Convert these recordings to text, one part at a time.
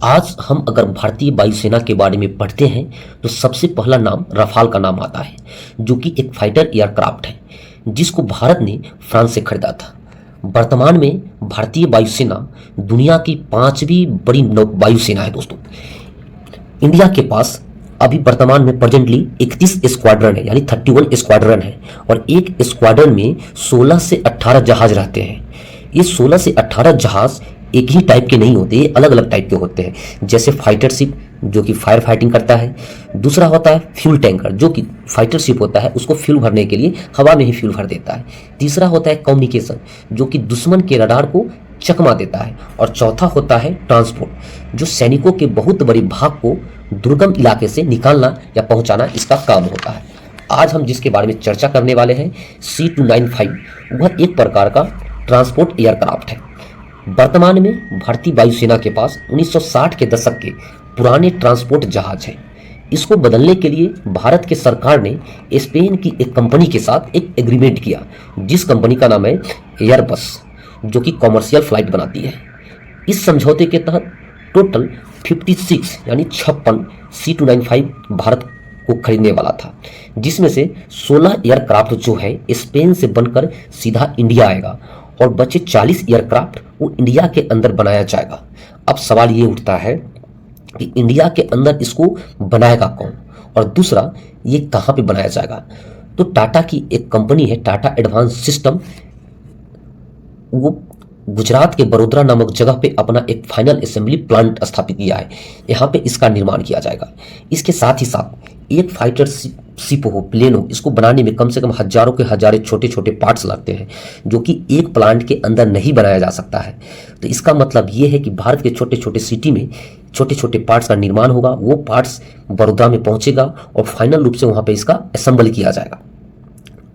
आज हम अगर भारतीय वायुसेना के बारे में पढ़ते हैं तो सबसे पहला नाम रफाल का नाम आता है, जो कि एक फाइटर एयरक्राफ्ट है जिसको भारत ने फ्रांस से खरीदा था। वर्तमान में भारतीय वायुसेना दुनिया की पांचवी बड़ी वायुसेना है दोस्तों। इंडिया के पास अभी वर्तमान में प्रेजेंटली 31 स्क्वाड्रन है, यानी 31 स्क्वाड्रन है, और एक स्क्वाड्रन में 16 से 18 जहाज रहते हैं। ये 16 से 18 जहाज एक ही टाइप के नहीं होते, ये अलग अलग टाइप के होते हैं। जैसे फाइटर शिप जो कि फायर फाइटिंग करता है, दूसरा होता है फ्यूल टैंकर जो कि फाइटर शिप होता है, उसको फ्यूल भरने के लिए हवा में ही फ्यूल भर देता है। तीसरा होता है कम्युनिकेशन जो कि दुश्मन के रडार को चकमा देता है, और चौथा होता है ट्रांसपोर्ट जो सैनिकों के बहुत बड़ी भाग को दुर्गम इलाके से निकालना या पहुंचाना इसका काम होता है। आज हम जिसके बारे में चर्चा करने वाले हैं C295, वह एक प्रकार का ट्रांसपोर्ट एयरक्राफ्ट है। वर्तमान में भारतीय वायुसेना के पास 1960 के दशक के पुराने ट्रांसपोर्ट जहाज हैं। इसको बदलने के लिए भारत के सरकार ने स्पेन की एक कंपनी के साथ एक एग्रीमेंट किया, जिस कंपनी का नाम है एयरबस, जो कि कॉमर्शियल फ्लाइट बनाती है। इस समझौते के तहत टोटल 56 यानी 56 C295 भारत को खरीदने वाला था, जिसमें से 16 एयरक्राफ्ट जो है स्पेन से बनकर सीधा इंडिया आएगा, और बचे 40 एयरक्राफ्ट वो इंडिया के अंदर बनाया जाएगा। अब सवाल ये उठता है कि इंडिया के अंदर इसको बनाएगा कौन, और दूसरा ये कहाँ पे बनाया जाएगा। तो टाटा की एक कंपनी है, टाटा एडवांस सिस्टम, वो गुजरात के बड़ोदरा नामक जगह पे अपना एक फाइनल असेंबली प्लांट स्थापित किया है। यहाँ पे इसका निर्माण किया जाएगा। इसके साथ ही साथ एक फाइटर शिप हो, प्लेन हो, इसको बनाने में कम से कम हजारों के हजारे छोटे छोटे पार्ट्स लगते हैं, जो कि एक प्लांट के अंदर नहीं बनाया जा सकता है। तो इसका मतलब ये है कि भारत के छोटे छोटे सिटी में छोटे छोटे पार्ट्स का निर्माण होगा, वो पार्ट्स बड़ोदरा में पहुंचेगा और फाइनल रूप से वहाँ पे इसका असेंबल किया जाएगा।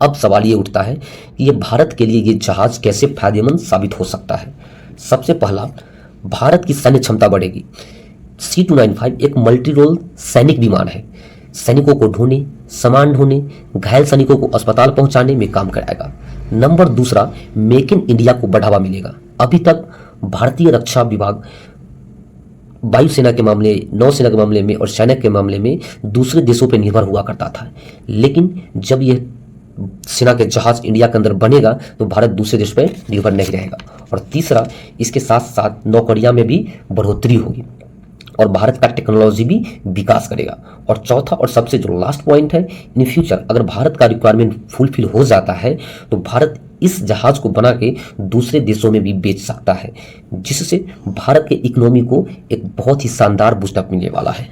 अब सवाल ये उठता है कि ये भारत के लिए ये जहाज कैसे फायदेमंद साबित हो सकता है। सबसे पहला, भारत की सैन्य क्षमता बढ़ेगी। C295 एक मल्टी रोल सैनिक विमान है, सैनिकों को ढोने, सामान ढोने, घायल सैनिकों को अस्पताल पहुंचाने में काम कराएगा। नंबर दूसरा, मेक इन इंडिया को बढ़ावा मिलेगा। अभी तक भारतीय रक्षा विभाग वायुसेना के मामले, नौसेना के मामले में और सेना के मामले में दूसरे देशों पर निर्भर हुआ करता था, लेकिन जब ये सेना के जहाज इंडिया के अंदर बनेगा तो भारत दूसरे देश पर निर्भर नहीं रहेगा। और तीसरा, इसके साथ साथ नौकरियां में भी बढ़ोतरी होगी और भारत का टेक्नोलॉजी भी विकास करेगा। और चौथा और सबसे जो लास्ट पॉइंट है, इन फ्यूचर अगर भारत का रिक्वायरमेंट फुलफिल हो जाता है तो भारत इस जहाज को बना के दूसरे देशों में भी बेच सकता है, जिससे भारत के इकोनॉमी को एक बहुत ही शानदार बूस्टअप मिलने वाला है।